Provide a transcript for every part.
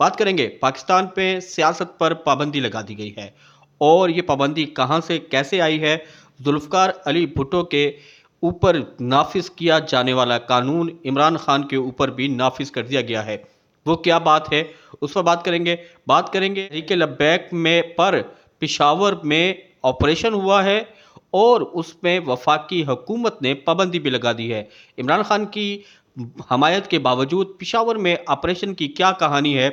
بات کریں گے پاکستان پہ سیاست پر پابندی لگا دی گئی ہے اور یہ پابندی کہاں سے کیسے آئی ہے۔ ذوالفقار علی بھٹو کے اوپر نافذ کیا جانے والا قانون عمران خان کے اوپر بھی نافذ کر دیا گیا ہے، وہ کیا بات ہے اس پر بات کریں گے تحریک لبیک میں پر پشاور میں آپریشن ہوا ہے اور اس میں وفاقی حکومت نے پابندی بھی لگا دی ہے۔ عمران خان کی حمایت کے باوجود پشاور میں آپریشن کی کیا کہانی ہے،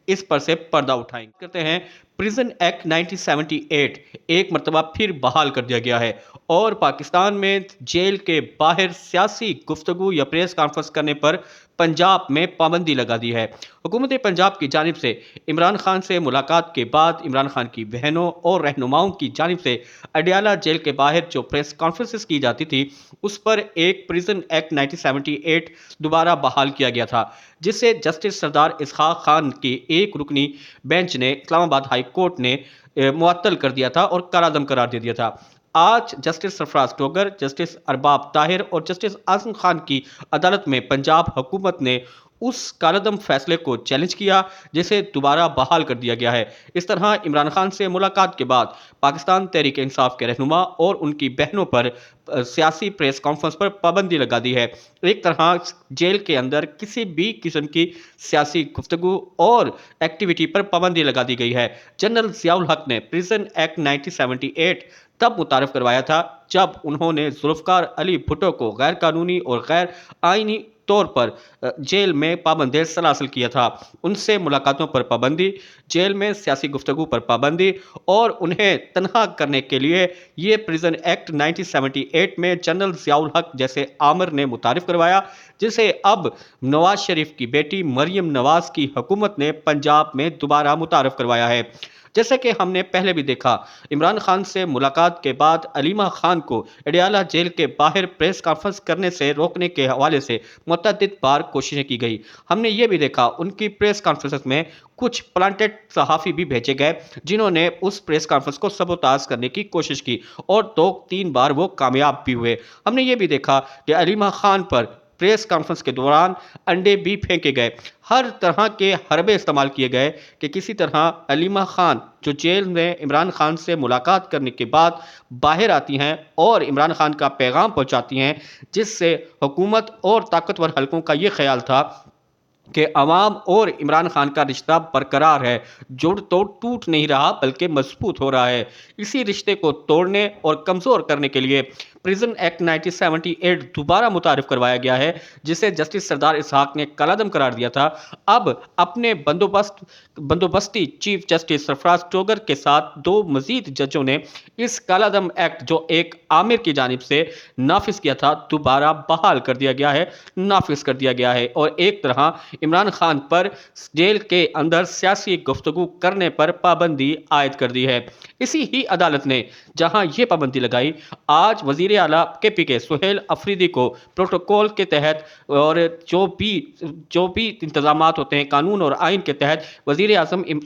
اس پر سے پردہ اٹھائیں کرتے ہیں۔ پریزن ایکٹ 1978 ایک مرتبہ پھر بحال کر دیا گیا ہے اور پاکستان میں جیل کے باہر سیاسی گفتگو یا پریس کانفرنس کرنے پر پنجاب میں پابندی لگا دی ہے۔ حکومت پنجاب کی جانب سے عمران خان سے ملاقات کے بعد عمران خان کی بہنوں اور رہنماؤں کی جانب سے اڈیالہ جیل کے باہر جو پریس کانفرنسز کی جاتی تھی اس پر ایک پریزن ایکٹ 1978 دوبارہ بحال کیا گیا تھا، جسے جسٹس سردار اسحاق خان کی ایک رکنی بینچ نے اسلام آباد ہائی کورٹ نے معطل کر دیا تھا اور کالعدم قرار دے دیا تھا۔ آج جسٹس سرفراز ٹوگر، جسٹس ارباب طاہر اور جسٹس اعظم خان کی عدالت میں پنجاب حکومت نے اس کالعدم فیصلے کو چیلنج کیا جسے دوبارہ بحال کر دیا گیا ہے۔ اس طرح عمران خان سے ملاقات کے بعد پاکستان تحریک انصاف کے رہنما اور ان کی بہنوں پر سیاسی پریس کانفرنس پر پابندی لگا دی ہے۔ ایک طرح جیل کے اندر کسی بھی قسم کی سیاسی گفتگو اور ایکٹیویٹی پر پابندی لگا دی گئی ہے۔ جنرل ضیاء الحق نے پریزن ایکٹ 1978 تب متعارف کروایا تھا جب انہوں نے ذوالفقار علی بھٹو کو غیر قانونی اور غیر آئینی طور پر جیل میں پابند سلاسل کیا تھا۔ ان سے ملاقاتوں پر پابندی، جیل میں سیاسی گفتگو پر پابندی اور انہیں تنہا کرنے کے لیے یہ پریزن ایکٹ 1978 میں جنرل ضیاء الحق جیسے آمر نے متعارف کروایا، جسے اب نواز شریف کی بیٹی مریم نواز کی حکومت نے پنجاب میں دوبارہ متعارف کروایا ہے۔ جیسے کہ ہم نے پہلے بھی دیکھا، عمران خان سے ملاقات کے بعد علیمہ خان کو اڈیالہ جیل کے باہر پریس کانفرنس کرنے سے روکنے کے حوالے سے متعدد بار کوششیں کی گئی۔ ہم نے یہ بھی دیکھا ان کی پریس کانفرنس میں کچھ پلانٹڈ صحافی بھی بھیجے گئے جنہوں نے اس پریس کانفرنس کو سبوتاژ کرنے کی کوشش کی اور 2-3 بار وہ کامیاب بھی ہوئے۔ ہم نے یہ بھی دیکھا کہ علیمہ خان پر پریس کانفرنس کے دوران انڈے بھی پھینکے گئے، ہر طرح کے حربے استعمال کیے گئے کہ کسی طرح علیمہ خان جو جیل میں عمران خان سے ملاقات کرنے کے بعد باہر آتی ہیں اور عمران خان کا پیغام پہنچاتی ہیں، جس سے حکومت اور طاقتور حلقوں کا یہ خیال تھا کہ عوام اور عمران خان کا رشتہ برقرار ہے، جڑ تو ٹوٹ نہیں رہا بلکہ مضبوط ہو رہا ہے۔ اسی رشتے کو توڑنے اور کمزور کرنے کے لیے پریزن ایکٹ 1978 دوبارہ متعارف کروایا گیا ہے، جسے جسٹس سردار اسحاق نے کالعدم قرار دیا تھا۔ اب اپنے بندوبستی چیف جسٹس سرفراز ٹوگر کے ساتھ 2 مزید ججوں نے اس کالعدم ایکٹ جو ایک آمر کی جانب سے نافذ کیا تھا دوبارہ بحال کر دیا گیا ہے، نافذ کر دیا گیا ہے اور ایک طرح عمران خان پر جیل کے اندر سیاسی گفتگو کرنے پر پابندی عائد کر دی ہے۔ اسی ہی عدالت نے جہاں یہ پابندی لگائی، آج وزیر اعلیٰ کے سہیل افریدی کو پروٹوکول کے تحت اور جو بھی انتظامات ہوتے ہیں قانون اور آئین کے تحت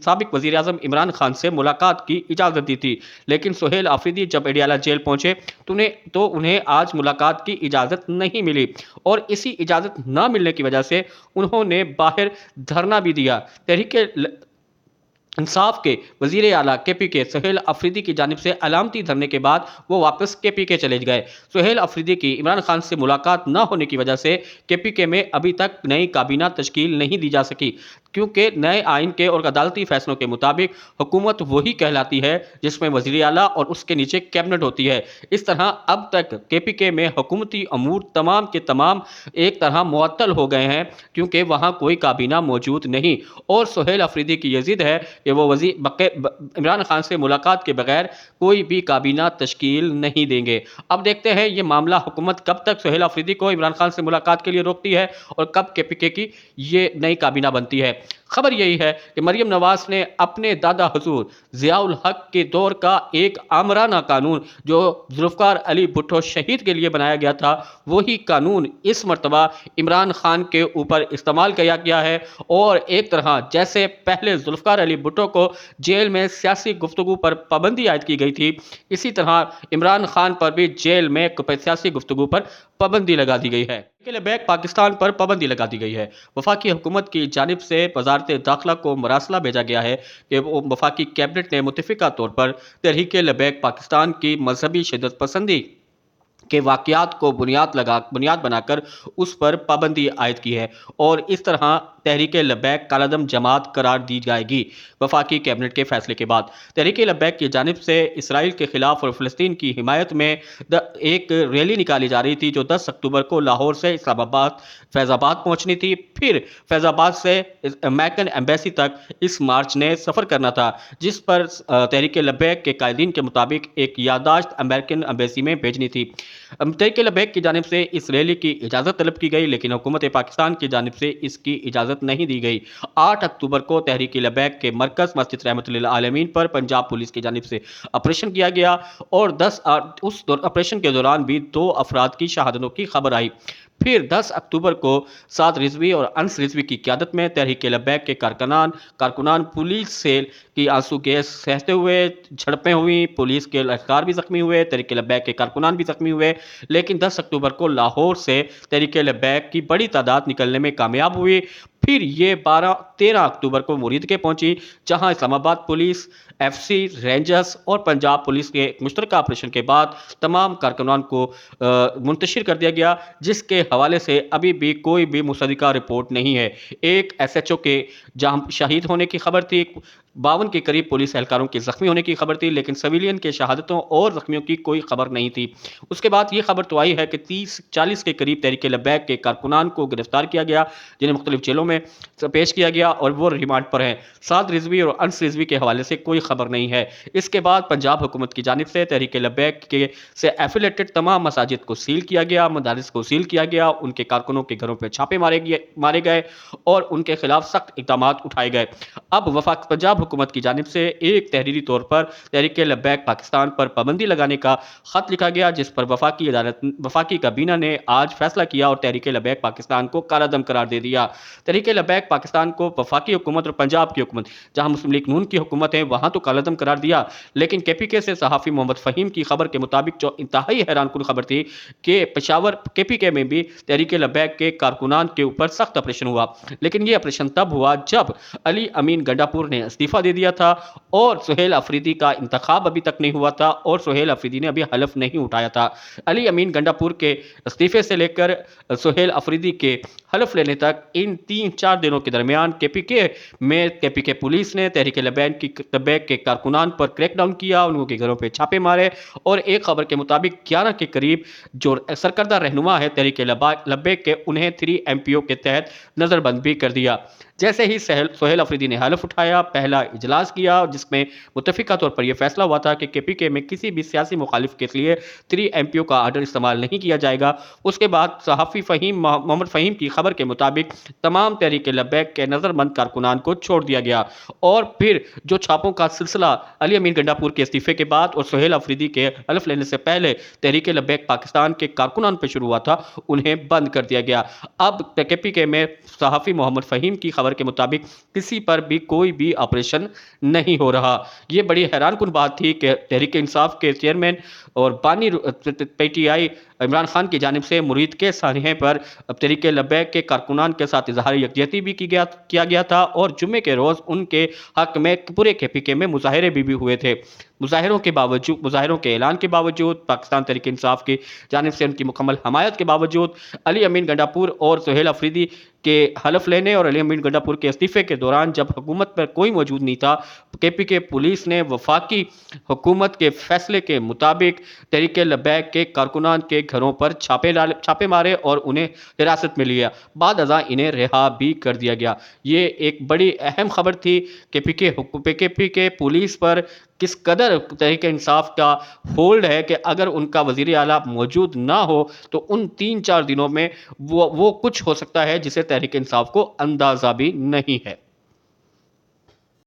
سابق وزیر اعظم عمران خان سے ملاقات کی اجازت دی تھی، لیکن سہیل افریدی جب اڈیالہ جیل پہنچے تو انہیں آج ملاقات کی اجازت نہیں ملی اور اسی اجازت نہ ملنے کی وجہ سے انہوں نے باہر دھرنا بھی دیا۔ تحریک انصاف کے وزیر اعلیٰ کے سہیل افریدی کی جانب سے علامتی دھرنے کے بعد وہ واپس کے چلے گئے۔ سہیل افریدی کی عمران خان سے ملاقات نہ ہونے کی وجہ سے کے میں ابھی تک نئی کابینہ تشکیل نہیں دی جا سکی، کیونکہ نئے آئین کے اور عدالتی فیصلوں کے مطابق حکومت وہی کہلاتی ہے جس میں وزیر اعلیٰ اور اس کے نیچے کیبنٹ ہوتی ہے۔ اس طرح اب تک کے میں حکومتی امور تمام کے تمام ایک طرح معطل ہو گئے ہیں، کیونکہ وہاں کوئی کابینہ موجود نہیں اور سہیل افریدی کی یہ ضد ہے کہ وہ عمران خان سے ملاقات کے بغیر کوئی بھی کابینہ تشکیل نہیں دیں گے۔ اب دیکھتے ہیں یہ معاملہ حکومت کب تک سہیل افریدی کو عمران خان سے ملاقات کے لیے روکتی ہے اور کب کے کی یہ نئی کابینہ بنتی ہے۔ خبر یہی ہے کہ مریم نواز نے اپنے دادا حضور ضیاء الحق کے دور کا ایک آمرانہ قانون جو ذوالفقار علی بھٹو شہید کے لیے بنایا گیا تھا، وہی قانون اس مرتبہ عمران خان کے اوپر استعمال کیا گیا ہے اور ایک طرح جیسے پہلے ذوالفقار علی بھٹو کو جیل میں سیاسی گفتگو پر پابندی عائد کی گئی تھی، اسی طرح عمران خان پر بھی جیل میں سیاسی گفتگو پر پابندی لگا دی گئی ہے۔ لیبیک پاکستان پر پابندی لگا دی گئی ہے۔ وفاقی حکومت کی جانب سے وزارت وزارت داخلہ کو مراسلہ بھیجا گیا ہے کہ وہ وفاقی کیبنٹ نے متفقہ طور پر تحریک لبیک پاکستان کی مذہبی شدت پسندی کے واقعات کو بنیاد بنا کر اس پر پابندی عائد کی ہے اور اس طرح تحریک لبیک کالعدم جماعت قرار دی جائے گی۔ وفاقی کیبنٹ کے فیصلے کے بعد تحریک لبیک کی جانب سے اسرائیل کے خلاف اور فلسطین کی حمایت میں ایک ریلی نکالی جا رہی تھی جو 10 اکتوبر کو لاہور سے اسلام آباد فیض آباد پہنچنی تھی، پھر فیض آباد سے امریکن ایمبیسی تک اس مارچ نے سفر کرنا تھا، جس پر تحریک لبیک کے قائدین کے مطابق ایک یادداشت امریکن ایمبیسی میں بھیجنی تھی۔ تحریک لبیک کی جانب سے اس ریلی کی اجازت طلب کی گئی لیکن حکومت پاکستان کی جانب سے اس کی اجازت نہیں دی گئی۔ 8 اکتوبر کو تحریک لبیک کے مرکز مسجد رحمت للعالمین پر پنجاب پولیس کی جانب سے آپریشن کیا گیا اور اس آپریشن کے دوران بھی 2 افراد کی شہادتوں کی خبر آئی۔ پھر 10 اکتوبر کو سعد رضوی اور انس رضوی کی قیادت میں تحریک لبیک کے کارکنان پولیس سے کی آنسو گیس سہتے ہوئے جھڑپیں ہوئی، پولیس کے اہلکار بھی زخمی ہوئے، تحریک لبیک کے کارکنان بھی زخمی ہوئے، لیکن 10 اکتوبر کو لاہور سے تحریک لبیک کی بڑی تعداد نکلنے میں کامیاب ہوئی۔ پھر یہ 13 اکتوبر کو مرید کے پہنچی جہاں اسلام آباد پولیس، ایف سی، رینجرز اور پنجاب پولیس کے مشترکہ آپریشن کے بعد تمام کارکنان کو منتشر کر دیا گیا، جس کے حوالے سے ابھی بھی کوئی بھی مصدقہ رپورٹ نہیں ہے۔ ایک ایس ایچ او کے جہاں شہید ہونے کی خبر تھی، 52 کے قریب پولیس اہلکاروں کے زخمی ہونے کی خبر تھی، لیکن سویلین کے شہادتوں اور زخمیوں کی کوئی خبر نہیں تھی۔ اس کے بعد یہ خبر تو آئی ہے کہ 30-40 کے قریب تحریک لبیک کے کارکنان کو گرفتار کیا گیا، جنہیں مختلف جیلوں میں پیش کیا گیا اور وہ ریمانڈ پر ہیں۔ سعد رضوی اور انس رضوی کے حوالے سے کوئی خبر نہیں ہے۔ اس کے بعد پنجاب حکومت کی جانب سے تحریک لبیک سے ایفیلیٹڈ تمام مساجد کو سیل کیا گیا، مدارس کو سیل کیا گیا، ان کے کارکنوں کے گھروں پہ چھاپے مارے گئے اور ان کے خلاف سخت اقدامات اٹھائے گئے۔ اب پنجاب حکومت کی جانب سے ایک تحریری طور پر تحریک لبیک پاکستان پر پابندی لگانے کا خط لکھا گیا، جس پر وفاقی کابینہ نے آج فیصلہ کیا اور تحریک لبیک پاکستان کو کالعدم قرار دے دیا۔ تحریک لبیک پاکستان کو وفاقی حکومت اور پنجاب کی حکومت، جہاں مسلم لیگ نون کی حکومت ہے، وہاں تو کالعدم قرار دیا، لیکن کے پی کے سے صحافی محمد فہیم کی خبر کے مطابق جو انتہائی حیران کن خبر تھی کہ پشاور کے پی کے میں بھی تحریک لبیک کے کارکنان کے اوپر سخت آپریشن ہوا، لیکن یہ آپریشن تب ہوا جب علی امین گنڈاپور نے استعفیٰ دے دیا تھا اور سہیل افریدی کا انتخاب ابھی تک نہیں ہوا تھا اور سہیل افریدی نے ابھی حلف نہیں اٹھایا تھا۔ علی امین گنڈاپور کے استعفے سے لے کر سہیل افریدی کے حلف لینے تک ان 3-4 دنوں کے درمیان کے پی کے پولیس نے تحریک لبیک کے کارکنان پر کریک ڈاؤن کیا، ان کے گھروں پہ چھاپے مارے اور ایک خبر کے مطابق 11 کے قریب جو سرکردہ رہنما ہے تحریک لبیک کے، انہیں 3 MPO کے تحت نظر بند بھی کر دیا۔ جیسے ہی سہیل افریدی نے حلف اٹھایا، پہلا اجلاس کیا جس میں متفقہ طور پر یہ فیصلہ ہوا تھا کہ کے پی کے میں کسی بھی سیاسی مخالف کے لیے 3 MPO کا آرڈر استعمال نہیں کیا جائے گا۔ اس کے بعد صحافی محمد فہیم کی خبر کے مطابق تمام تحریک لبیک کے نظر بند کارکنان کو چھوڑ دیا گیا اور پھر جو چھاپوں کا سلسلہ علی امین گنڈاپور کے استعفے کے بعد اور سہیل افریدی کے حلف لینے سے پہلے تحریک لبیک پاکستان کے کارکنان پہ شروع ہوا تھا، انہیں بند کر دیا گیا۔ اب کے پی کے میں صحافی محمد فہیم کی خبر کے مطابق کسی پر بھی کوئی بھی آپریشن نہیں ہو رہا۔ یہ بڑی حیران کن بات تھی کہ تحریک انصاف کے چیئرمین اور بانی P T I Imran Khan کی جانب سے مرید کے سانحے پر تحریک لبیک کے کارکنان کے ساتھ اظہار یکجہتی بھی کیا گیا تھا اور جمعے کے روز ان کے حق میں پورے کے پی کے میں مظاہرے بھی ہوئے تھے۔ مظاہروں کے اعلان کے باوجود، پاکستان تحریک انصاف کی جانب سے ان کی مکمل حمایت کے باوجود، علی امین گنڈاپور اور سہیل افریدی کے حلف لینے اور علی امین گنڈاپور کے استعفے کے دوران جب حکومت پر کوئی موجود نہیں تھا، کے پی کے پولیس نے وفاقی حکومت کے فیصلے کے مطابق تحریک لبیک کے کارکنان کے گھروں پر چھاپے مارے اور انہیں حراست میں لیا، بعد ازاں انہیں رہا بھی کر دیا گیا۔ یہ ایک بڑی اہم خبر تھی کہ کے پی کے پولیس پر کس قدر تحریک انصاف کا ہولڈ ہے کہ اگر ان کا وزیر اعلیٰ موجود نہ ہو تو ان 3-4 دنوں میں وہ کچھ ہو سکتا ہے جسے تحریک انصاف کو اندازہ بھی نہیں ہے۔